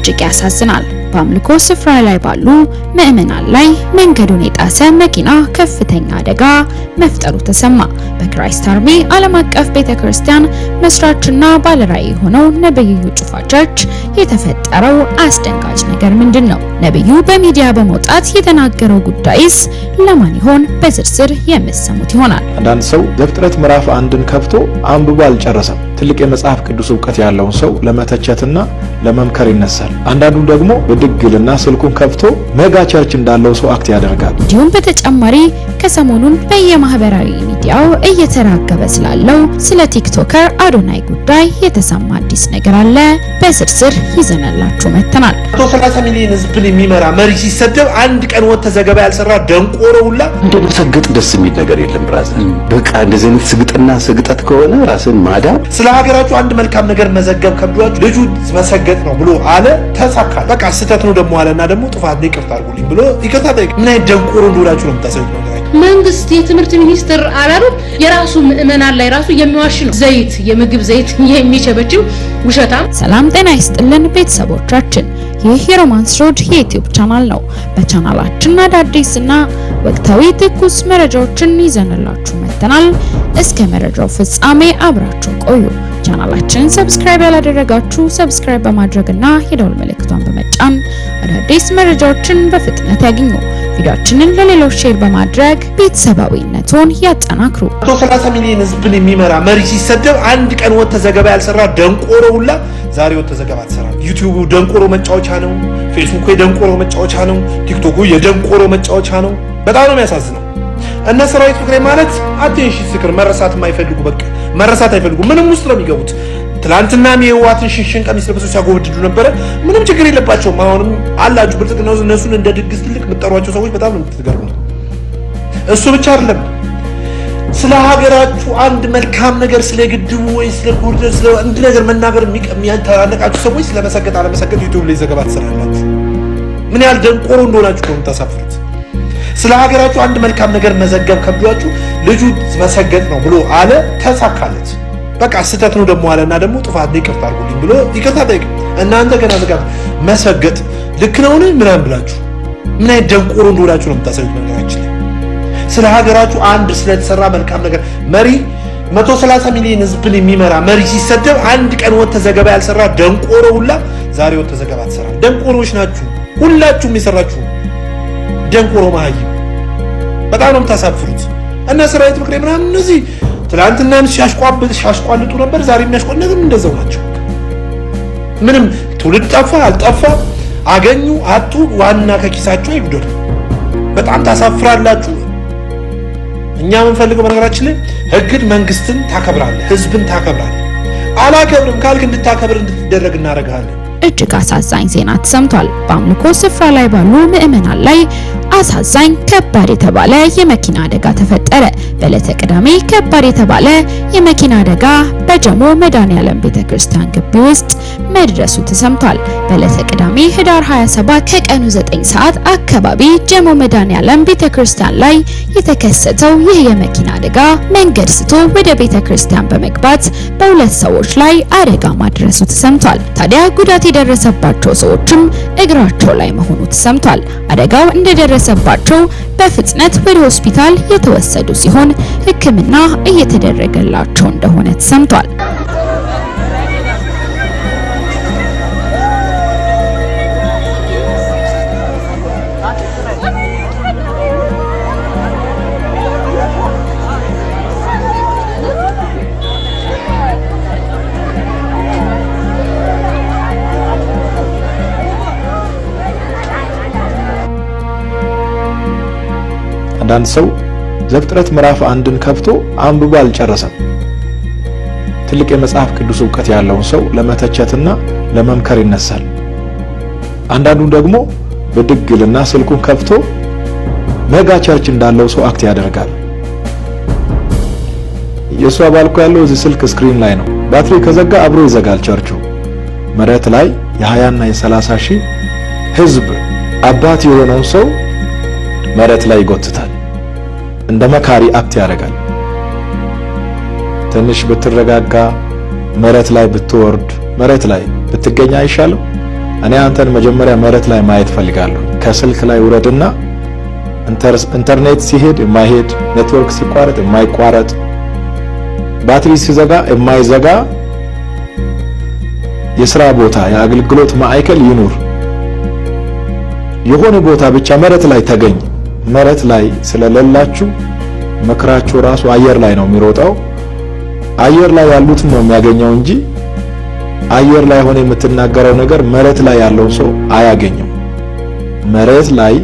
እጅግ ያሳዝናል። በአምልኮ ስፍራ ላይ ባሉ ምዕመናን ላይ መንገዱን የጣሰ መኪና ከፍተኛ አደጋ መፍጠሩ ተሰማ። በክራይስት አርሚ ዓለም አቀፍ ቤተክርስቲያን መስራችና ባለራዕይ የሆነው ነብዩ ጩፋ ቸርች የተፈጠረው አስደንጋጭ ነገር ምንድነው? ነብዩ በሚዲያ በመውጣት የተናገረው ጉዳይስ ለማን ይሆን? በዝርዝር የምትሰሙት ይሆናል። አንዳንድ ሰው ዘፍጥረት ምዕራፍ 1ን ከፍቶ አንብቦ አልጨረሰም። ትልቅ የመጽሐፍ ቅዱስ ዕውቀት ያለውን ሰው ለመተቸትና ለመምከር ይነሳል። አንዳንዱ ደግሞ በድግልና ስልኩን ከፍቶ ሜጋ ቸርች እንዳለው ሰው አክት ያደርጋል። እንዲሁም በተጨማሪ ከሰሞኑን በየማህበራዊ ሚዲያው እየተራገበ ስላለው ስለ ቲክቶከር አዶናይ ጉዳይ የተሰማ አዲስ ነገር አለ። በዝርዝር ይዘናላችሁ መጥተናል። 130 ሚሊዮን ህዝብን የሚመራ መሪ ሲሰደብ አንድ ቀን ወጥ ተዘገባ ያልሰራ ደንቆሮ ሁላ እንደመሰገጥ ደስ የሚል ነገር የለም። ብራዘር በቃ እንደዚህ አይነት ስግጠት ከሆነ ራስን ማዳን። ስለ ሀገራችሁ አንድ መልካም ነገር መዘገብ ከብዷችሁ ልጁ መሰገጥ ነው ብሎ አለ፣ ተሳካ። በቃ ስህተት ነው ደግሞ አለና ደግሞ ጥፋት ነው ይቅርታ አድርጉልኝ ብሎ ይቅርታ ጠይቅ። ምን አይነት ደንቆሮ እንደሆናችሁ ነው የምታሳዩት ነው። መንግስት የትምህርት ሚኒስትር አላሉ የራሱ ምዕመናን ላይ ራሱ የሚዋሽ ነው። ዘይት የምግብ ዘይት የሚቸበችው ውሸታም። ሰላም ጤና ይስጥልን ቤተሰቦቻችን፣ ይህ የሮማንስ ሮድ የዩቲዩብ ቻናል ነው። በቻናላችን አዳዲስና ወቅታዊ ትኩስ መረጃዎችን ይዘንላችሁ መጥተናል። እስከ መረጃው ፍጻሜ አብራችሁ ቆዩ። ቻናላችንን ሰብስክራይብ ያላደረጋችሁ ሰብስክራይብ በማድረግና የደወል ምልክቷን በመጫን አዳዲስ መረጃዎችን በፍጥነት ያገኙ። ቪዲዮአችንን ለሌሎች ሼር በማድረግ ቤተሰባዊነቱን ያጠናክሩ። 130 ሚሊዮን ህዝብን የሚመራ መሪ ሲሰደብ አንድ ቀን ወጥ ተዘገባ ያልሰራ ደንቆሮ ሁላ ዛሬ ወጥ ተዘገባ ተሰራ። ዩቲዩቡ ደንቆሮ መጫወቻ ነው። ፌስቡክ የደንቆሮ መጫወቻ ነው። ቲክቶኩ የደንቆሮ መጫወቻ ነው። በጣም ነው የሚያሳዝነው። እነ ሰራዊት ፍቅሬ ማለት አቴንሽን ስክር መረሳት የማይፈልጉ በቃ መረሳት አይፈልጉ። ምንም ውስጥ ነው የሚገቡት። ትላንትና የዋትን ሽንሽን ቀሚስ ለብሰው ሲያጎብድዱ ነበረ። ምንም ችግር የለባቸውም። አሁንም አላችሁ ብልጽግና እነሱን እንደ ድግስ ትልቅ የምትጠሯቸው ሰዎች በጣም ነው የምትገርሙት። እሱ ብቻ አይደለም፣ ስለ ሀገራችሁ አንድ መልካም ነገር ስለ ግድቡ ወይ ስለ ኮሪደር ስለ አንድ ነገር መናገር የሚያንተራነቃችሁ ሰዎች ስለመሰገጥ አለመሰገጥ ዩቲዩብ ላይ ዘገባ ትሰራላችሁ። ምን ያህል ደንቆሮ እንደሆናችሁ ነው የምታሳፍሩት። ስለ ሀገራችሁ አንድ መልካም ነገር መዘገብ ከብዷችሁ ልጁ መሰገጥ ነው ብሎ አለ፣ ተሳካለት። በቃ ስህተት ነው ደግሞ አለና ደግሞ ጥፋት ነው ይቅርታ አድርጉልኝ ብሎ ይቅርታ ጠይቅ። እናንተ ገና ዘጋት መሰገጥ ልክ ነው ምናምን ብላችሁ ምን አይነት ደንቆሮ እንደሆናችሁ ነው የምታሳዩት። ነገራችን ላይ ስለ ሀገራችሁ አንድ ስለተሰራ መልካም ነገር መሪ 130 ሚሊዮን ህዝብን የሚመራ መሪ ሲሰደብ አንድ ቀን ወጥ ተዘገባ ያልሰራ ደንቆሮ ሁላ ዛሬ ወጥ ተዘገባ ተሰራ። ደንቆሮች ናችሁ ሁላችሁም የሰራችሁ ደንቆሮ ማህይ። በጣም ነው የምታሳፍሩት። እና ሰራዊት ፍቅሬ ምናምን እነዚህ ትላንትናም ሲያሽቋልጡ ነበር፣ ዛሬ የሚያሽቋልጡም እንደዛው ናቸው። ምንም ትውልድ ጠፋ አልጠፋ አገኙ አጡ ዋና ከኪሳቸው አይጉደል። በጣም ታሳፍራላችሁ። እኛ የምንፈልገው በነገራችን ላይ ህግን መንግስትን ታከብራለህ፣ ህዝብን ታከብራለህ። አላከብርም ካልክ እንድታከብር እንድትደረግ እናደርጋለን። እጅግ አሳዛኝ ዜና ተሰምቷል። በአምልኮ ስፍራ ላይ ባሉ ምዕመናን ላይ አሳዛኝ ከባድ የተባለ የመኪና አደጋ ተፈጠረ። በዕለተ ቅዳሜ ከባድ የተባለ የመኪና አደጋ በጀሞ መድኃኔዓለም ቤተክርስቲያን ግቢ ውስጥ መድረሱ ተሰምቷል። በዕለተ ቅዳሜ ህዳር 27 ከቀኑ 9 ሰዓት አካባቢ ጀሞ መድኃኔዓለም ቤተክርስቲያን ላይ የተከሰተው ይህ የመኪና አደጋ መንገድ ስቶ ወደ ቤተክርስቲያን በመግባት በሁለት ሰዎች ላይ አደጋ ማድረሱ ተሰምቷል። ታዲያ ጉዳት የደረሰባቸው ሰዎችም እግራቸው ላይ መሆኑ ተሰምቷል። አደጋው እንደደረሰባቸው በፍጥነት ወደ ሆስፒታል የተወሰዱ ሲሆን ሕክምና እየተደረገላቸው እንደሆነ ተሰምቷል። አንዳንድ ሰው ዘፍጥረት ምዕራፍ 1ን ከፍቶ አንብቦ አልጨረሰም። ትልቅ የመጽሐፍ ቅዱስ ዕውቀት ያለውን ሰው ለመተቸትና ለመምከር ይነሳል። አንዳንዱ ደግሞ በድግልና ስልኩን ከፍቶ ሜጋ ቸርች እንዳለው ሰው አክት ያደርጋል። ኢየሱስ አባልኮ ያለው እዚህ ስልክ ስክሪን ላይ ነው። ባትሪ ከዘጋ አብሮ ይዘጋል ቸርቹ። መሬት ላይ የ20 እና የ30 ሺህ ህዝብ አባት የሆነው ሰው መሬት ላይ ይጎትታል። እንደ መካሪ አክት ያደርጋል። ትንሽ ብትረጋጋ መሬት ላይ ብትወርድ መሬት ላይ ብትገኛ አይሻልም? እኔ አንተን መጀመሪያ መሬት ላይ ማየት ፈልጋለሁ። ከስልክ ላይ ውረድና ኢንተርኔት ሲሄድ የማይሄድ፣ ኔትወርክ ሲቋረጥ የማይቋረጥ፣ ባትሪ ሲዘጋ የማይዘጋ የሥራ ቦታ የአገልግሎት ማዕከል ይኑር። የሆነ ቦታ ብቻ መሬት ላይ ተገኝ። መሬት ላይ ስለሌላችሁ ምክራችሁ ራሱ አየር ላይ ነው የሚሮጠው። አየር ላይ ያሉትን ነው የሚያገኘው እንጂ አየር ላይ ሆነ የምትናገረው ነገር መሬት ላይ ያለውን ሰው አያገኘው። መሬት ላይ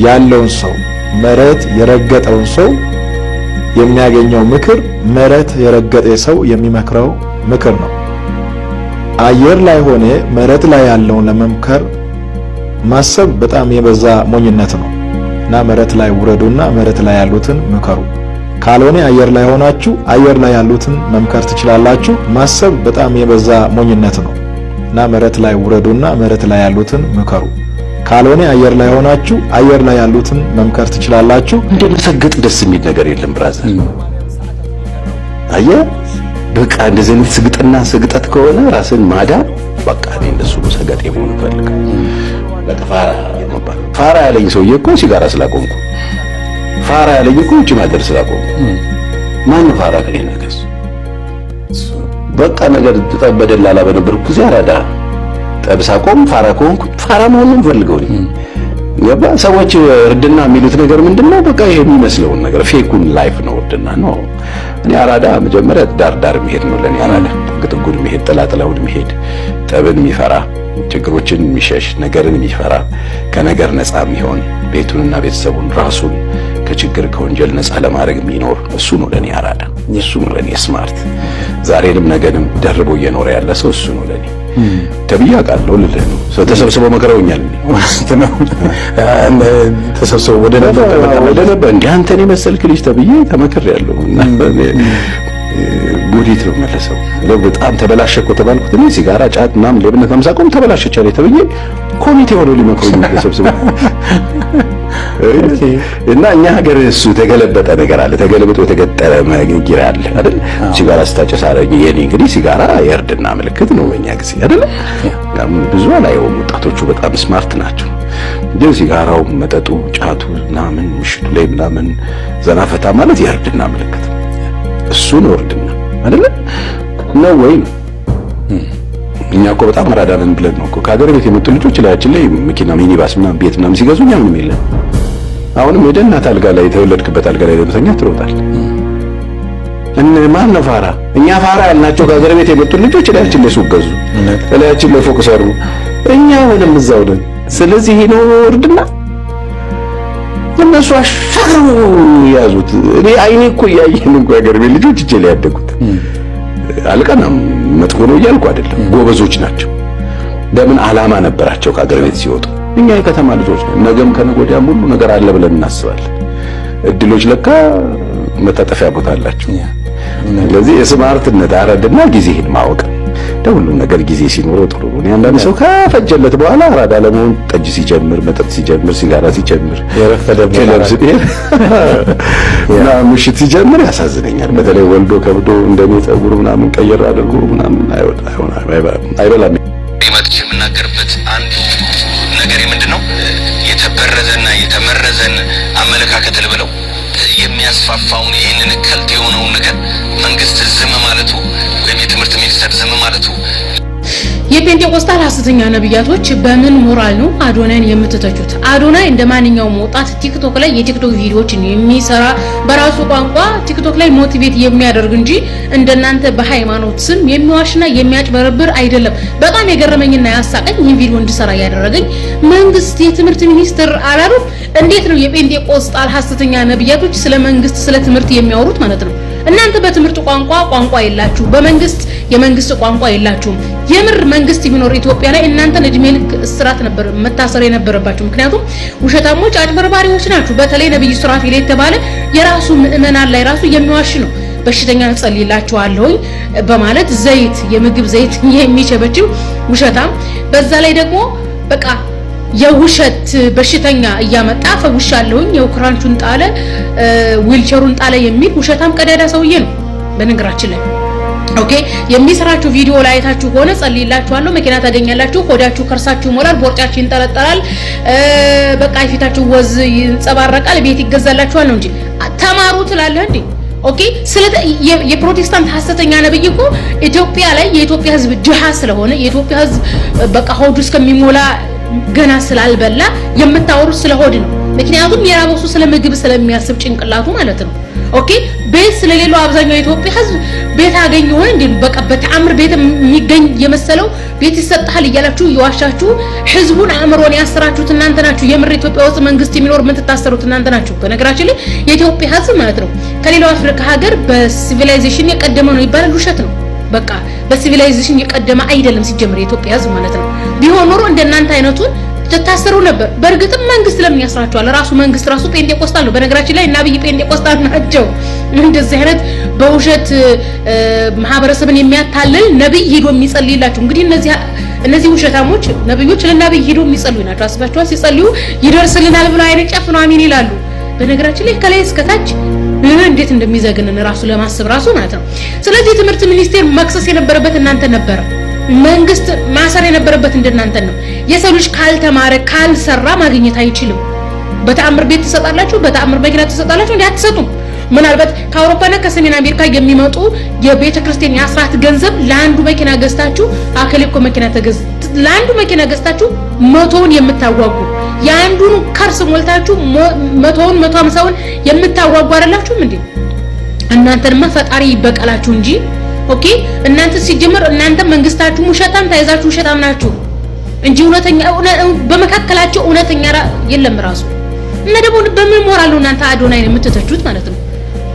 ያለውን ሰው መሬት የረገጠውን ሰው የሚያገኘው ምክር መሬት የረገጠ ሰው የሚመክረው ምክር ነው። አየር ላይ ሆነ መሬት ላይ ያለውን ለመምከር ማሰብ በጣም የበዛ ሞኝነት ነው እና መሬት ላይ ውረዱና መሬት ላይ ያሉትን ምከሩ። ካልሆነ አየር ላይ ሆናችሁ አየር ላይ ያሉትን መምከር ትችላላችሁ። ማሰብ በጣም የበዛ ሞኝነት ነው እና መሬት ላይ ውረዱና መሬት ላይ ያሉትን ምከሩ። ካልሆነ አየር ላይ ሆናችሁ አየር ላይ ያሉትን መምከር ትችላላችሁ። እንደመሰገጥ ደስ የሚል ነገር የለም ብራዘር። አየህ በቃ እንደዚህ አይነት ስግጥና ስግጠት ከሆነ ራስን ማዳን በቃ እኔ እንደሱ ሰገጤ መሆን እፈልጋለሁ። ፋራ ያለኝ ሰውዬ እኮ ሲጋራ ስላቆምኩ፣ ፋራ ያለኝ እኮ ውጭ ማደር ስላቆምኩ። ማን ፋራ ከኔ ነገስ? በቃ ነገር ተጠበደላላ በነበርኩ ጊዜ አራዳ ጠብሳ ቆም ፋራ ከሆንኩ ፋራ መሆኑን ፈልገው ገባ። ሰዎች እርድና የሚሉት ነገር ምንድነው? በቃ ይሄ የሚመስለውን ነገር ፌኩን ላይፍ ነው እርድና ነው። እኔ አራዳ መጀመሪያ ዳር መሄድ ነው ለኔ አራዳ። ጥጉን መሄድ፣ ጥላጥላውን መሄድ፣ ጠብን የሚፈራ ችግሮችን የሚሸሽ ነገርን የሚፈራ ከነገር ነፃ የሚሆን ቤቱንና ቤተሰቡን ራሱን ከችግር ከወንጀል ነፃ ለማድረግ የሚኖር እሱ ነው ለኔ አራዳ። እሱ ነው ለኔ ስማርት። ዛሬንም ነገንም ደርቦ እየኖረ ያለ ሰው እሱ ነው ለኔ ተብዬ አውቃለሁ ልልህ ነው። ሰው ተሰብስበው መከረውኛል። ተሰብስበው ወደ ነበር እንደ አንተን የመሰልክ ልጅ ተብዬ ተመክሬያለሁ እና ጉዲት ነው መለሰው። በጣም ተበላሸ እኮ ተባልኩት እኔ ሲጋራ፣ ጫት ምናምን ሌብነት ማምሳቆም ተበላሸች አለ ተብዬ ኮሚቴ ሆኖ ሊመክሩኝ ተሰብስበው እና እኛ ሀገር እሱ ተገለበጠ ነገር አለ። ተገለበጠ የተገጠረ መግጊራ አለ አይደል? ሲጋራ ስታጨስ አረኝ የኔ እንግዲህ ሲጋራ የእርድና ምልክት ነው በእኛ ጊዜ አይደል? ብዙ አላየውም። ወጣቶቹ በጣም ስማርት ናቸው። ግን ሲጋራው፣ መጠጡ፣ ጫቱ ምናምን ምሽቱ ላይ ምናምን ዘናፈታ ማለት የእርድና ምልክት ነው። እሱ ነው እርድና አይደል? ነው ወይ? እኛ እኮ በጣም አራዳንን ብለን ነው እኮ ከሀገር ቤት የመጡ ልጆች ላያችን ላይ መኪና ሚኒባስ ምናምን ቤት ምናምን ሲገዙ እኛ ምንም የለም። አሁንም ሄደህ እናት አልጋ ላይ የተወለድክበት አልጋ ላይ ለምተኛ ትሮጣለህ። ማን ነው ፋራ? እኛ ፋራ ያልናቸው ከሀገር ቤት የመጡ ልጆች ላያችን ላይ ሱቅ ገዙ፣ ላያችን ላይ ፎቅ ሰሩ። እኛ ምንም እዛው ነን። ስለዚህ ይሄ ነው እርድና። እነሱ አሻሩ ያዙት። እኔ አይኔ እኮ እያየን እንኳን ሀገር ቤት ልጆች እጄ ላይ ያደጉት አልቀናም። መጥፎ ነው እያልኩ አይደለም። ጎበዞች ናቸው። ለምን ዓላማ ነበራቸው ከሀገር ቤት ሲወጡ። እኛ የከተማ ልጆች ነን። ነገም ከነገ ወዲያም ሁሉ ነገር አለ ብለን እናስባለን። እድሎች ለካ መታጠፊያ ቦታ አላቸው። ስለዚህ የስማርትነት አረድና ጊዜህን ማወቅ ለሁሉም ነገር ጊዜ ሲኖረው ጥሩ ነው። አንዳንድ ሰው ከፈጀለት በኋላ አራዳ ለመሆን ጠጅ ሲጀምር፣ መጠጥ ሲጀምር፣ ሲጋራ ሲጀምር፣ የረፈደበት እና ምሽት ሲጀምር ያሳዝነኛል። በተለይ ወልዶ ከብዶ እንደኔ ፀጉር ምናምን ቀየር አድርጎ ምናምን አይበላም። መጥቼ የምናገርበት አንዱ ነገር ምንድነው? የተበረዘና የተመረዘን አመለካከት ልብለው የሚያስፋፋውን ይህንን ከልት የሆነውን ነገር መንግስት ዝም ማለቱ ወይም የትምህርት ሚኒስቴር ዝም ማለቱ። የፔንቴኮስታል ሐሰተኛ ነብያቶች በምን ሞራል ነው አዶናይን የምትተቹት? አዶናይ እንደ ማንኛውም ወጣት ቲክቶክ ላይ የቲክቶክ ቪዲዮዎችን የሚሰራ በራሱ ቋንቋ ቲክቶክ ላይ ሞቲቬት የሚያደርግ እንጂ እንደናንተ በሃይማኖት ስም የሚዋሽና የሚያጭበረብር አይደለም። በጣም የገረመኝና ያሳቀኝ ይህን ቪዲዮ እንድሰራ ያደረገኝ መንግስት የትምህርት ሚኒስቴር አላሉ። እንዴት ነው የፔንቴኮስታል ሐሰተኛ ነብያቶች ስለ መንግስት ስለ ትምህርት የሚያወሩት ማለት ነው? እናንተ በትምህርት ቋንቋ የላችሁ፣ በመንግስት የመንግስት ቋንቋ የላችሁም። የምር መንግስት ቢኖር ኢትዮጵያ ላይ እናንተን እድሜ ልክ እስራት ነበር መታሰር የነበረባችሁ። ምክንያቱም ውሸታሞች፣ አጭበርባሪዎች ናችሁ። በተለይ ነብዩ ሱራፊል የተባለ የራሱ ምእመናን ላይ ራሱ የሚዋሽ ነው። በሽተኛ ጸልይላችኋለሁ በማለት ዘይት የምግብ ዘይት የሚቸበችው ውሸታም፣ በዛ ላይ ደግሞ በቃ የውሸት በሽተኛ እያመጣ ፈውሻለሁኝ የኡክራንቹን ጣለ ዊልቸሩን ጣለ የሚል ውሸታም ቀዳዳ ሰውዬ ነው። በነገራችን ላይ ኦኬ የሚሰራችሁ ቪዲዮ ላይ አይታችሁ ሆነ ጸልይላችኋለሁ መኪና ታገኛላችሁ ሆዳችሁ ከርሳችሁ ሞላል ቦርጫችሁ ይንጠለጠላል በቃ ፊታችሁ ወዝ ይንጸባረቃል ቤት ይገዛላችኋል ነው እንጂ ተማሩ ትላለህ እንዴ ኦኬ ስለ የፕሮቴስታንት ሐሰተኛ ነብይ እኮ ኢትዮጵያ ላይ የኢትዮጵያ ህዝብ ድሃ ስለሆነ የኢትዮጵያ ህዝብ በቃ ሆዱ እስከሚሞላ ገና ስላልበላ የምታወሩ ስለ ሆድ ነው ምክንያቱም የራበሱ ስለ ምግብ ስለሚያስብ ጭንቅላቱ ማለት ነው ኦኬ ቤት ስለሌለው አብዛኛው ኢትዮጵያ ህዝብ ቤት አገኘ ሆነ እንዴ በቃ በተአምር ቤት የሚገኝ የመሰለው ቤት ይሰጣል ይያላችሁ ይዋሻችሁ ህዝቡን አእምሮን ያስራችሁት እናንተ ናችሁ የምር ኢትዮጵያ ውስጥ መንግስት የሚኖር ምን ተታሰሩት እናንተ ናችሁ በነገራችን ላይ የኢትዮጵያ ህዝብ ማለት ነው ከሌላው አፍሪካ ሀገር በሲቪላይዜሽን የቀደመ ነው ይባላል ውሸት ነው በቃ በሲቪላይዜሽን የቀደመ አይደለም ሲጀምር የኢትዮጵያ ህዝብ ማለት ነው ቢሆን ኖሮ እንደናንተ አይነቱን ተታሰሩ ነበር በርግጥም መንግስት ለምን ያስራቸዋል ራሱ መንግስት ራሱ ጴንጤቆስጣል ነው በነገራችን ላይ እና አብይ ጴንጤቆስጣል ናቸው እንደዚህ አይነት በውሸት ማህበረሰብን የሚያታልል ነብይ ሄዶ የሚጸልይላችሁ እንግዲህ እነዚህ ውሸታሞች ነብዮች ለነብይ ሄዶ የሚጸልዩ ናቸው አስባችኋል ሲጸልዩ ይደርስልናል ብለው አይነ ጨፍነው አሜን ይላሉ በነገራችን ላይ ከላይ እስከ ታች እንዴት እንደሚዘግንን ራሱ ለማሰብ ራሱ ማለት ነው ስለዚህ ትምህርት ሚኒስቴር መክሰስ የነበረበት እናንተ ነበር መንግስት ማሰር የነበረበት እንደናንተ ነው የሰው ልጅ ካልተማረ ካልሰራ ማግኘት አይችልም በተአምር ቤት ተሰጣላችሁ በተአምር መኪና ተሰጣላችሁ እንዴ አትሰጡም ምናልባት ከአውሮፓና ከሰሜን አሜሪካ የሚመጡ የቤተ ክርስቲያን የአስራት ገንዘብ ለአንዱ መኪና ገዝታችሁ አከለኮ መኪና ተገዝ ለአንዱ መኪና ገዝታችሁ 100ውን የምታዋጉ ያንዱን ከርስ ሞልታችሁ 100ውን 150ውን የምታዋጉ አይደላችሁም እንዴ እናንተንማ ፈጣሪ ይበቀላችሁ እንጂ ኦኬ እናንተ ሲጀምር እናንተ መንግስታችሁ ሙሸታም ታይዛችሁ ሙሸታም ናችሁ እንጂ እውነተኛ በመካከላቸው እውነተኛ የለም ራሱ እና ደግሞ በምን ሞራል ነው እናንተ አዶናይ የምትተቹት ማለት ነው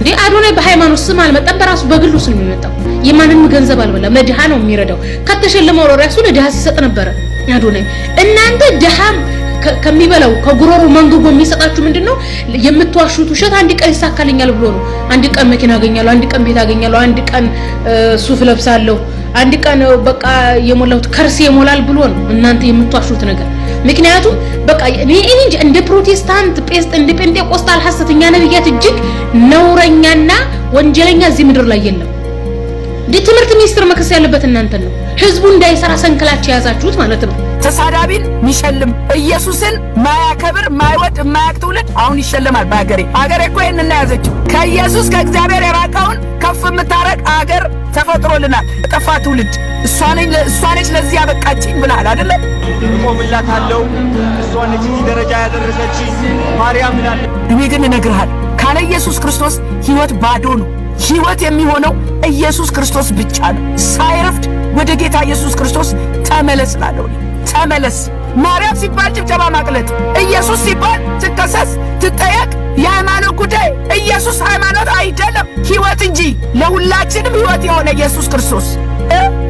እንዴ አዶናይ በሃይማኖት ስም አልመጣም በራሱ በግሉ ስም ነው የመጣው የማንንም ገንዘብ አልበላም ለድሃ ነው የሚረዳው ከተሸለመው ራሱ ለድሃ ሲሰጥ ነበር አዶናይ እናንተ ድሃም ከሚበላው ከጉሮሮ መንግጎ የሚሰጣችሁ ምንድነው የምትዋሹት ውሸት አንድ ቀን ይሳካልኛል ብሎ ነው አንድ ቀን መኪና አገኛለሁ አንድ ቀን ቤት አገኛለሁ አንድ ቀን ሱፍ ለብሳለሁ አንድ ቀን በቃ የሞላሁት ከርስ ይሞላል ብሎ ነው እናንተ የምትዋሹት ነገር ምክንያቱም በቃ እኔ እንደ ፕሮቴስታንት እንደ ጴንጤቆስጣል ሐሰተኛ ነብያት እጅግ ነውረኛና ወንጀለኛ እዚህ ምድር ላይ የለም ትምህርት ሚኒስትር መከሰስ ያለበት እናንተ ነው ህዝቡ እንዳይሰራ ሰንክላችሁ ያዛችሁት ማለት ነው ተሳዳቢን ሚሸልም ኢየሱስን ማያከብር ማይወድ ማያክቱልት አሁን ይሸለማል አገሬ እኮ ይሄንን ያዘችው ከኢየሱስ ከእግዚአብሔር የራቀውን ከፍ የምታረቅ አገር ተፈጥሮልናል ጠፋ ትውልድ እሷ ነች ለዚህ ያበቃችኝ ብለሃል አይደለ ቆምላታለው እሷ ነች እዚህ ደረጃ ያደረሰችኝ ማርያም ብላለች እኔ ግን እነግርሃለሁ ካለ ኢየሱስ ክርስቶስ ህይወት ባዶ ነው ህይወት የሚሆነው ኢየሱስ ክርስቶስ ብቻ ነው ሳይረፍድ ወደ ጌታ ኢየሱስ ክርስቶስ ተመለስ ላለው ተመለስ ማርያም ሲባል ጭብጨባ ማቅለጥ ኢየሱስ ሲባል ትከሰስ ትጠየቅ የሃይማኖት ጉዳይ ኢየሱስ ሃይማኖት አይደለም ህይወት እንጂ ለሁላችንም ህይወት የሆነ ኢየሱስ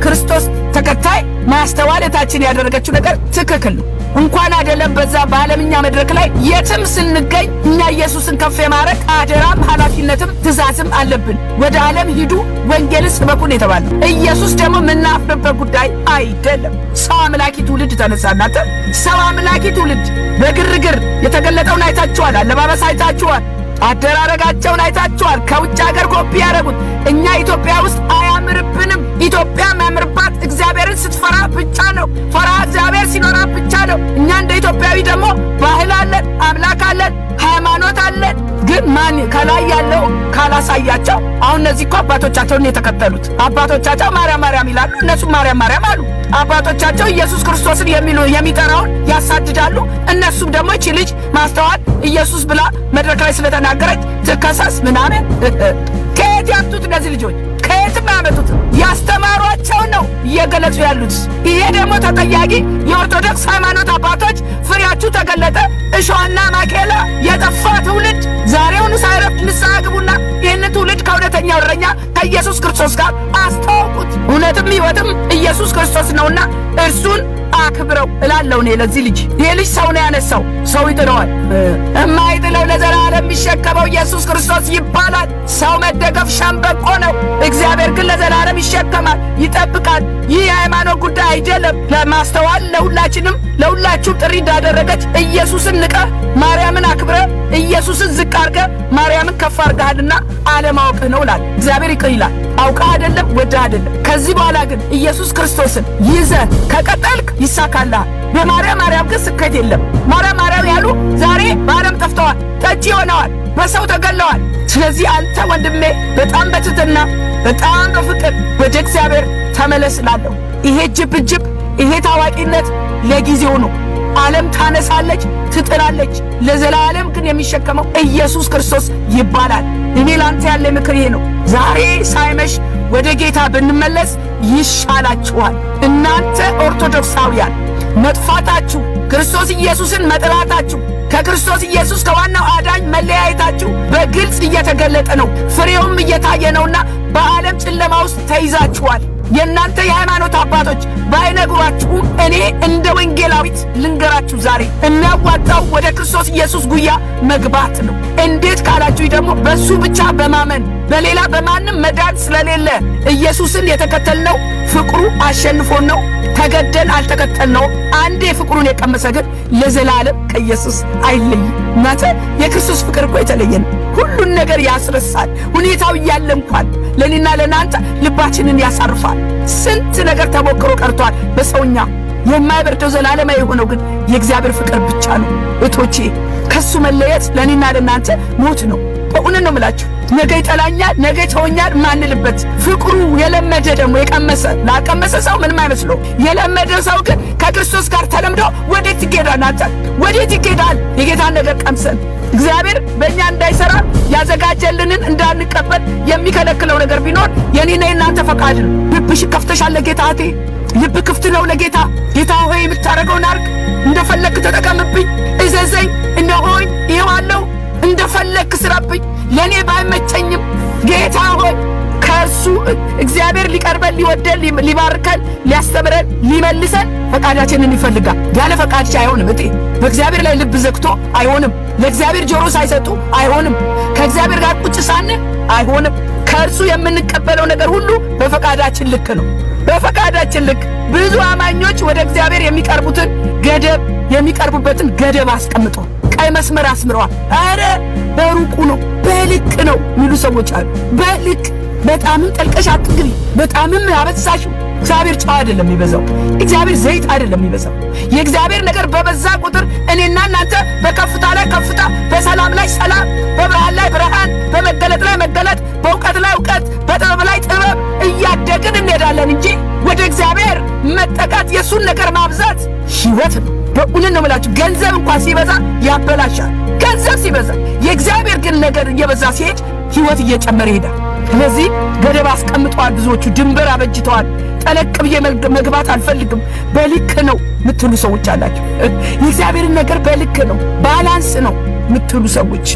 ክርስቶስ ተከታይ ማስተዋለታችን ያደረገችው ነገር ትክክል ነው እንኳን አይደለም በዛ በዓለምኛ መድረክ ላይ የትም ስንገኝ እኛ ኢየሱስን ከፍ የማረክ አደራም ኃላፊነትም ትእዛዝም አለብን ወደ ዓለም ሂዱ ወንጌልን ስበኩን የተባለው ኢየሱስ ደግሞ ምናፍርበት ጉዳይ አይደለም ሰው አምላኪ ትውልድ ተነሳናተ ሰው አምላኪ ትውልድ በግርግር የተገለጠውን አይታችኋል አለባበስ አይታችኋል አደራረጋቸውን አይታችኋል ከውጭ ሀገር ኮፒ ያደረጉት እኛ ኢትዮጵያ ውስጥ አያምርብንም ኢትዮጵያ ማምርባት እግዚአብሔርን ስትፈራ ብቻ ነው ፈራ እግዚአብሔር ሲኖራ ብቻ ነው እኛ እንደ ኢትዮጵያዊ ደግሞ ባህል አለን አምላክ አለን ሃይማኖት አለን ግን ማን ከላይ ያለው ካላሳያቸው አሁን እነዚህ እኮ አባቶቻቸውን የተከተሉት አባቶቻቸው ማርያም ይላሉ እነሱ ማርያም አሉ አባቶቻቸው ኢየሱስ ክርስቶስን የሚጠራውን ያሳድዳሉ እነሱም ደግሞ እቺ ልጅ ማስተዋል ኢየሱስ ብላ መድረክ ላይ ስለተናገረች ትከሰስ ምናምን ከየት ያመጡት እነዚህ ልጆች ከየትም ያመጡት ያስተማሯቸው ነው እየገለጹ ያሉት ይሄ ደግሞ ተጠያቂ የኦርቶዶክስ ሃይማኖት አባቶች ፍሬያችሁ ተገለጠ እሾህና ማቄላ የጠፋ ትውልድ ዛሬውኑ ሳይረፍድ ንስሐ ግቡና ይህን ትውልድ ከእውነተኛው እረኛ ከኢየሱስ ክርስቶስ ጋር አስተዋውቁት እውነትም ሕይወትም ኢየሱስ ክርስቶስ ነውና እርሱን አክብረው እላለሁ እኔ ለዚህ ልጅ ይሄ ልጅ ሰው ነው ያነሳው ሰው ይጥለዋል የማይጥለው ለዘላለም የሚሸከመው ኢየሱስ ክርስቶስ ይባላል ሰው መደገፍ ሸምበቆ ነው እግዚአብሔር ግን ለዘላለም ይሸከማል ይጠብቃል ይህ የሃይማኖት ጉዳይ አይደለም ለማስተዋል ለሁላችሁም ጥሪ እንዳደረገች ኢየሱስን ንቀህ ማርያምን አክብረህ ኢየሱስን ዝቅ አድርገህ ማርያምን ከፍ አድርገሃልና አለማወቅህ ነው ይላል እግዚአብሔር ይቅር ይላል አውቃ አይደለም ወደ አይደለም። ከዚህ በኋላ ግን ኢየሱስ ክርስቶስን ይዘህ ከቀጠልክ ይሳካልሃል። በማርያም ግን ስኬት የለም። ማርያም ያሉ ዛሬ በዓለም ጠፍተዋል፣ ጠጪ ሆነዋል፣ በሰው ተገለዋል። ስለዚህ አንተ ወንድሜ በጣም በትህትና በጣም በፍቅር ወደ እግዚአብሔር ተመለስላለሁ። ይሄ ጅብ ይሄ ታዋቂነት ለጊዜው ነው። ዓለም ታነሳለች፣ ትጥላለች። ለዘላለም ግን የሚሸከመው ኢየሱስ ክርስቶስ ይባላል። እኔ ላንተ ያለ ምክር ይሄ ነው። ዛሬ ሳይመሽ ወደ ጌታ ብንመለስ ይሻላችኋል። እናንተ ኦርቶዶክሳውያን መጥፋታችሁ፣ ክርስቶስ ኢየሱስን መጥራታችሁ፣ ከክርስቶስ ኢየሱስ ከዋናው አዳኝ መለያየታችሁ በግልጽ እየተገለጠ ነው። ፍሬውም እየታየ ነውና በዓለም ጨለማ ውስጥ ተይዛችኋል። የእናንተ የሃይማኖት አባቶች ባይነግሯችሁ እኔ እንደ ወንጌላዊት ልንገራችሁ። ዛሬ የሚያዋጣው ወደ ክርስቶስ ኢየሱስ ጉያ መግባት ነው። እንዴት ካላችሁ ደግሞ በሱ ብቻ በማመን በሌላ በማንም መዳን ስለሌለ ኢየሱስን የተከተልነው ፍቅሩ አሸንፎን ነው። ተገደን አልተከተልነው። አንዴ ፍቅሩን የቀመሰ ግን ለዘላለም ከኢየሱስ አይለይም። እናንተ የክርስቶስ ፍቅር እኮ የተለየ ነው። ሁሉን ነገር ያስረሳል። ሁኔታው እያለ እንኳን ለኔና ለናንተ ልባችንን ያሳርፋል። ስንት ነገር ተሞክሮ ቀርቷል በሰውኛ። የማይበርደው ዘላለማዊ የሆነው ግን የእግዚአብሔር ፍቅር ብቻ ነው። እቶቼ ከሱ መለየት ለኔና ለናንተ ሞት ነው። በእውነት ነው የምላችሁ። ነገ ይጠላኛል፣ ነገ ተወኛል ማንልበት ፍቅሩ የለመደ ደግሞ የቀመሰ ላቀመሰ ሰው ምንም አይመስለው። የለመደ ሰው ግን ከክርስቶስ ጋር ተለምዶ ወዴት ይሄዳል? ናንተ ወዴት ይሄዳል? የጌታን ነገር ቀምሰን እግዚአብሔር በእኛ እንዳይሰራ ያዘጋጀልንን እንዳንቀበል የሚከለክለው ነገር ቢኖር የኔና የናንተ ፈቃድ ነው። ልብሽ ከፍተሻል ለጌታ እህቴ፣ ልብ ክፍት ነው ለጌታ። ጌታ ሆይ የምታረገውን አርግ፣ እንደፈለክ ተጠቀምብኝ፣ እዘዘኝ፣ እነሆኝ ይኸዋለሁ፣ እንደፈለክ ስራብኝ። ለኔ ባይመቸኝም ጌታ ሆይ ከእርሱ እግዚአብሔር ሊቀርበን ሊወደን ሊባርከን ሊያስተምረን ሊመልሰን ፈቃዳችንን ይፈልጋል። ያለ ፈቃድሽ አይሆንም እቴ። በእግዚአብሔር ላይ ልብ ዘግቶ አይሆንም። ለእግዚአብሔር ጆሮ ሳይሰጡ አይሆንም። ከእግዚአብሔር ጋር ቁጭ ሳንል አይሆንም። ከእርሱ የምንቀበለው ነገር ሁሉ በፈቃዳችን ልክ ነው። በፈቃዳችን ልክ ብዙ አማኞች ወደ እግዚአብሔር የሚቀርቡበትን ገደብ አስቀምጠዋል። ቀይ መስመር አስምረዋል። አረ በሩቁ ነው በልክ ነው የሚሉ ሰዎች አሉ። በልክ በጣምም ጠልቀሽ አትግቢ፣ በጣምም አበዛሽ። እግዚአብሔር ጨው አይደለም የሚበዛው፣ እግዚአብሔር ዘይት አይደለም የሚበዛው። የእግዚአብሔር ነገር በበዛ ቁጥር እኔና እናንተ በከፍታ ላይ ከፍታ፣ በሰላም ላይ ሰላም፣ በብርሃን ላይ ብርሃን፣ በመገለጥ ላይ መገለጥ፣ በእውቀት ላይ እውቀት፣ በጥበብ ላይ ጥበብ እያደግን እንሄዳለን እንጂ ወደ እግዚአብሔር መጠቃት የሱን ነገር ማብዛት ሕይወት ነው። በእውነት ነው የምላችሁ። ገንዘብ እንኳን ሲበዛ ያበላሻል። ገንዘብ ሲበዛ፣ የእግዚአብሔር ግን ነገር እየበዛ ሲሄድ ሕይወት እየጨመረ ይሄዳል። ስለዚህ ገደብ አስቀምጠዋል። ብዙዎቹ ድንበር አበጅተዋል። ጠለቅ ብዬ መግባት አልፈልግም በልክ ነው ምትሉ ሰዎች አላችሁ። የእግዚአብሔርን ነገር በልክ ነው ባላንስ ነው ምትሉ ሰዎች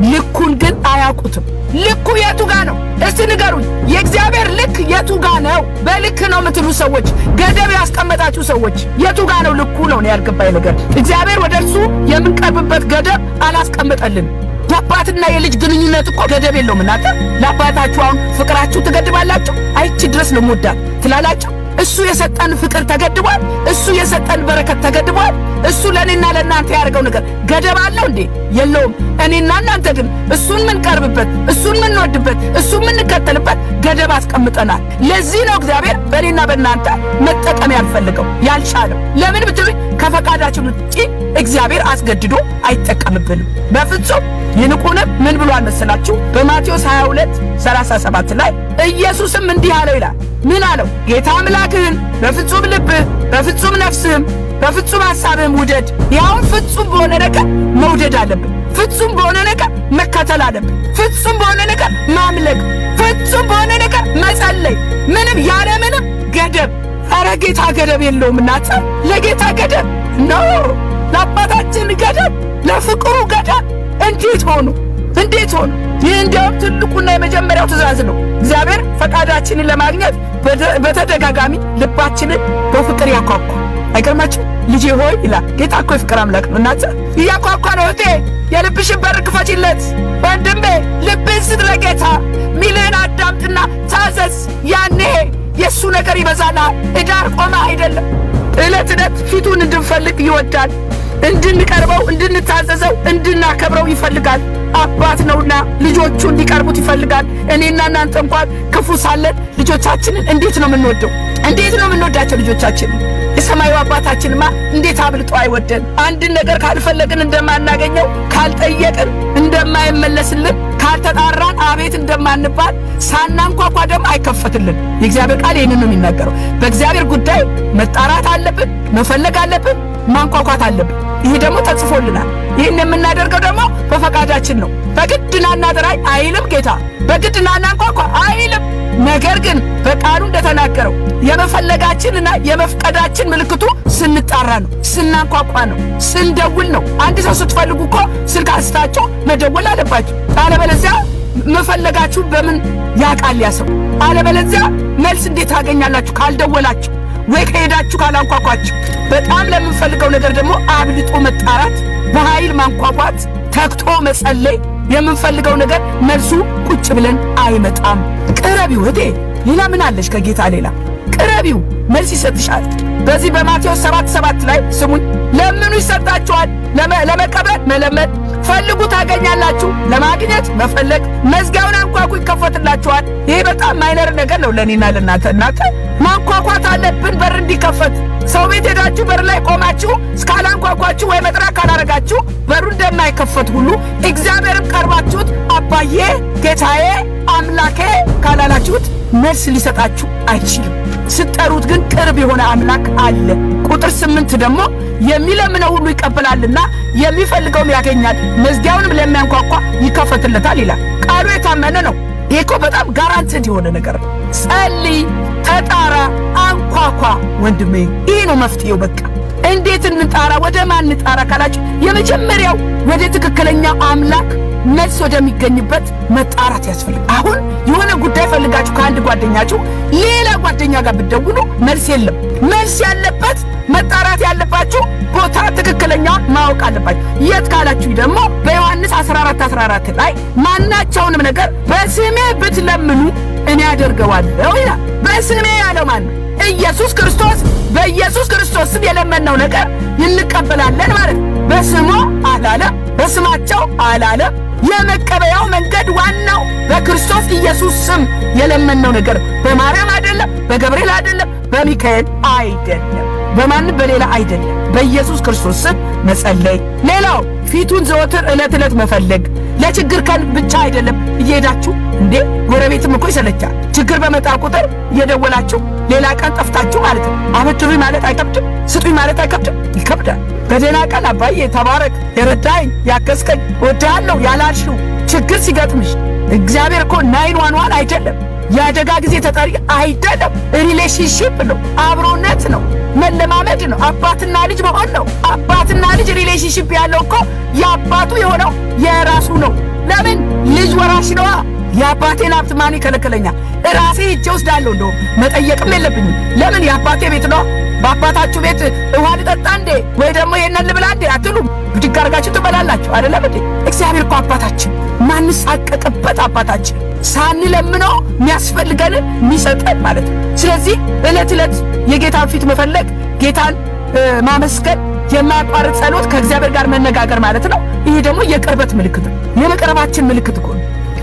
ልኩን ግን አያውቁትም። ልኩ የቱ ጋ ነው? እስቲ ንገሩኝ። የእግዚአብሔር ልክ የቱ ጋ ነው? በልክ ነው ምትሉ ሰዎች፣ ገደብ ያስቀመጣችሁ ሰዎች የቱ ጋ ነው ልኩ ነው ያልገባኝ ነገር። እግዚአብሔር ወደ እርሱ የምንቀርብበት ገደብ አላስቀመጠልን። የአባትና የልጅ ግንኙነት እኮ ገደብ የለውም። እናንተ ለአባታችሁ አሁን ፍቅራችሁ ትገድባላችሁ። አይቺ ድረስ ነው የምወዳት ትላላችሁ። እሱ የሰጠን ፍቅር ተገድቧል። እሱ የሰጠን በረከት ተገድቧል። እሱ ለኔና ለእናንተ ያደርገው ነገር ገደብ አለው እንዴ? የለውም። እኔና እናንተ ግን እሱን ምንቀርብበት፣ እሱን ምንወድበት፣ እሱን ምንከተልበት ገደብ አስቀምጠናል። ለዚህ ነው እግዚአብሔር በእኔና በእናንተ መጠቀም ያልፈልገው ያልቻለው። ለምን ብትሉኝ ከፈቃዳችን ውጪ እግዚአብሔር አስገድዶ አይጠቀምብንም በፍጹም። ይልቁንም ምን ብሏል መሰላችሁ? በማቴዎስ 22:37 ላይ ኢየሱስም እንዲህ አለው ይላል። ምን አለው? ጌታ አምላክህን በፍጹም ልብህ፣ በፍጹም ነፍስህም፣ በፍጹም ሐሳብህም ውደድ። ያውን ፍጹም በሆነ ነገር መውደድ አለብን። ፍጹም በሆነ ነገር መከተል አለብን። ፍጹም በሆነ ነገር ማምለክ፣ ፍጹም በሆነ ነገር መጸለይ፣ ምንም ያለ ምንም ገደብ። ኧረ ጌታ ገደብ የለውም እናንተ። ለጌታ ገደብ ነው፣ ለአባታችን ገደብ፣ ለፍቅሩ ገደብ። እንዴት ሆኑ? እንዴት ሆኑ? ይህ እንዲያውም ትልቁና የመጀመሪያው ትእዛዝ ነው። እግዚአብሔር ፈቃዳችንን ለማግኘት በተደጋጋሚ ልባችንን በፍቅር ያኳኳ። አይገርማችሁ? ልጄ ሆይ ይላል ጌታ። እኮ የፍቅር አምላክ ነው እናንተ። እያኳኳ ነው። እህቴ የልብሽን በር ክፈችለት። ወንድሜ ልብህን ስጥ ለጌታ። ሚልህን አዳምጥና ታዘዝ። ያኔ የእሱ ነገር ይበዛናል። እዳር ቆመ አይደለም። ዕለት ዕለት ፊቱን እንድንፈልግ ይወዳል። እንድንቀርበው፣ እንድንታዘዘው፣ እንድናከብረው ይፈልጋል። አባት ነውና ልጆቹ እንዲቀርቡት ይፈልጋል። እኔና እናንተ እንኳን ክፉ ሳለን ልጆቻችንን እንዴት ነው የምንወደው? እንዴት ነው የምንወዳቸው ልጆቻችንን? የሰማዩ አባታችንማ እንዴት አብልጦ አይወደን? አንድን ነገር ካልፈለግን እንደማናገኘው፣ ካልጠየቅን እንደማይመለስልን፣ ካልተጣራን አቤት እንደማንባል፣ ሳናንኳኳ ደግሞ አይከፈትልን። የእግዚአብሔር ቃል ይህንን ነው የሚናገረው። በእግዚአብሔር ጉዳይ መጣራት አለብን፣ መፈለግ አለብን፣ ማንኳኳት አለብን። ይህ ደግሞ ተጽፎልናል። ይህን የምናደርገው ደግሞ በፈቃዳችን ነው። በግድ ና እናጥራኝ አይልም ጌታ። በግድ ና እናንኳኳ አይልም። ነገር ግን በቃሉ እንደተናገረው የመፈለጋችንና የመፍቀዳችን ምልክቱ ስንጣራ ነው፣ ስናንኳኳ ነው፣ ስንደውል ነው። አንድ ሰው ስትፈልጉ እኮ ስልክ አንስታችሁ መደወል አለባችሁ። አለበለዚያ መፈለጋችሁ በምን ያውቃል ያ ሰው? አለበለዚያ መልስ እንዴት ታገኛላችሁ ካልደወላችሁ ወይ ከሄዳችሁ ካላንኳኳችሁ? በጣም ለምንፈልገው ነገር ደግሞ አብልጦ መጣራት፣ በኃይል ማንኳኳት፣ ተግቶ መጸለይ። የምንፈልገው ነገር መልሱ ቁጭ ብለን አይመጣም። ቅረቢው እህቴ፣ ሌላ ምን አለሽ ከጌታ ሌላ? ቅረቢው፣ መልስ ይሰጥሻል። በዚህ በማቴዎስ 7:7 ላይ ስሙኝ፣ ለምኑ ይሰጣችኋል፣ ለመቀበል መለመን፣ ፈልጉ ታገኛላችሁ፣ ለማግኘት መፈለግ፣ መዝጊያውን አንኳኩ ይከፈትላችኋል። ይሄ በጣም ማይነር ነገር ነው ለኔና ለናንተ። እናንተ ማንኳኳት አለብን በር እንዲከፈት። ሰው ቤት ሄዳችሁ በር ላይ ቆማችሁ እስካላንኳኳችሁ ወይ መጥራት ካላረጋችሁ በሩ እንደማይከፈት ሁሉ እግዚአብሔርም ቀርባችሁት አባዬ፣ ጌታዬ፣ አምላኬ ካላላችሁት መልስ ሊሰጣችሁ አይችልም። ስትጠሩት ግን ቅርብ የሆነ አምላክ አለ። ቁጥር 8 ደግሞ የሚለምነው ሁሉ ይቀበላልና የሚፈልገውም ያገኛል፣ መዝጊያውንም ለሚያንኳኳ ይከፈትለታል ይላል። ቃሉ የታመነ ነው። ይሄ እኮ በጣም ጋራንቲድ የሆነ ነገር ነው። ጸልይ፣ ተጣራ፣ አንኳኳ ወንድሜ። ይሄ ነው መፍትሄው። በቃ እንዴት እንጣራ? ወደ ማን እንጣራ ካላችሁ የመጀመሪያው ወደ ትክክለኛው አምላክ መልስ ወደሚገኝበት መጣራት ያስፈልጋል። አሁን የሆነ ጉዳይ ፈልጋችሁ ከአንድ ጓደኛችሁ ሌላ ጓደኛ ጋር ብትደውሉ መልስ የለም። መልስ ያለበት መጣራት ያለባችሁ ቦታ ትክክለኛ ማወቅ አለባችሁ። የት ካላችሁ ደግሞ በዮሐንስ 14:14 ላይ ማናቸውንም ነገር በስሜ ብትለምኑ እኔ አደርገዋለሁ ይላል። በስሜ ያለው ማን ነው? ኢየሱስ ክርስቶስ። በኢየሱስ ክርስቶስ ስም የለመነው ነገር እንቀበላለን ማለት ነው። በስሙ አላለም፣ በስማቸው አላለም። የመቀበያው መንገድ ዋናው በክርስቶስ ኢየሱስ ስም የለመነው ነገር በማርያም አይደለም፣ በገብርኤል አይደለም፣ በሚካኤል አይደለም፣ በማንም በሌላ አይደለም። በኢየሱስ ክርስቶስ ስም መጸለይ። ሌላው ፊቱን ዘወትር ዕለት ዕለት መፈለግ። ለችግር ቀን ብቻ አይደለም እየሄዳችሁ እንዴ፣ ጎረቤትም እኮ ይሰለቻል። ችግር በመጣ ቁጥር እየደወላችሁ ሌላ ቀን ጠፍታችሁ ማለት ነው። አበድሩኝ ማለት አይከብድም? ስጡኝ ማለት አይከብድም? ይከብዳል። በደህና ቀን አባዬ ተባረክ፣ የረዳኝ ያገዝከኝ፣ ወዳለው ያላልሽው ችግር ሲገጥምሽ እግዚአብሔር እኮ 911 አይደለም፣ የአደጋ ጊዜ ተጠሪ አይደለም። ሪሌሽንሺፕ ነው፣ አብሮነት ነው፣ መለማመድ ነው፣ አባትና ልጅ መሆን ነው። አባትና ልጅ ሪሌሽንሺፕ ያለው እኮ የአባቱ የሆነው የራሱ ነው። ለምን? ልጅ ወራሽ ነዋ። የአባቴን ሀብት ማን ይከለክለኛል? ራሴ ሄጄ ወስዳለሁ። እንደው መጠየቅም የለብኝም። ለምን? የአባቴ ቤት ነው። በአባታችሁ ቤት ውሃ ልጠጣ እንዴ ወይ ደግሞ ይሄንን ልብላ እንዴ አትሉም? ብድግ አድርጋችሁ ትበላላችሁ አይደለም እንዴ? እግዚአብሔር እኮ አባታችን፣ ማንሳቀቅበት አባታችን፣ ሳንለምነው የሚያስፈልገንን የሚሰጠን ማለት ነው። ስለዚህ ዕለት ዕለት የጌታን ፊት መፈለግ፣ ጌታን ማመስገን፣ የማያቋርጥ ጸሎት፣ ከእግዚአብሔር ጋር መነጋገር ማለት ነው። ይሄ ደግሞ የቅርበት ምልክት ነው፣ የመቅረባችን ምልክት እኮ ነው።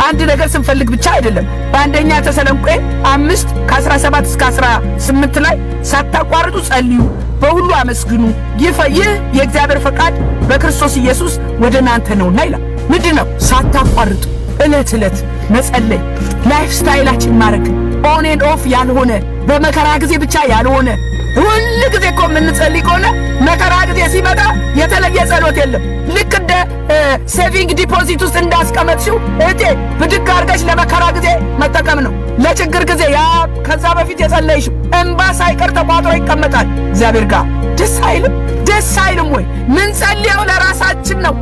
አንድ ነገር ስንፈልግ ብቻ አይደለም። በአንደኛ ተሰሎንቄ 5:17-18 ላይ ሳታቋርጡ ጸልዩ፣ በሁሉ አመስግኑ፣ ይህ የእግዚአብሔር ፈቃድ በክርስቶስ ኢየሱስ ወደ እናንተ ነውና ይላል። ምንድን ነው? ሳታቋርጡ ዕለት ዕለት መጸለይ፣ ላይፍ ስታይላችን ማድረግ፣ ኦን ኤንድ ኦፍ ያልሆነ፣ በመከራ ጊዜ ብቻ ያልሆነ። ሁሉ ጊዜ እኮ የምንጸልይ ከሆነ መከራ ጊዜ ሲመጣ የተለየ ጸሎት የለም። ልክ እንደ ሴቪንግ ዲፖዚት ውስጥ እንዳስቀመጥሽው እህቴ ብድግ አድርገሽ ለመከራ ጊዜ መጠቀም ነው። ለችግር ጊዜ ያ ከዛ በፊት የጸለይሽው እንባ ሳይቀር ተቋጥሮ ይቀመጣል እግዚአብሔር ጋር። ደስ አይልም? ደስ አይልም ወይ? ምን ጸልየው ለራሳችን ነው።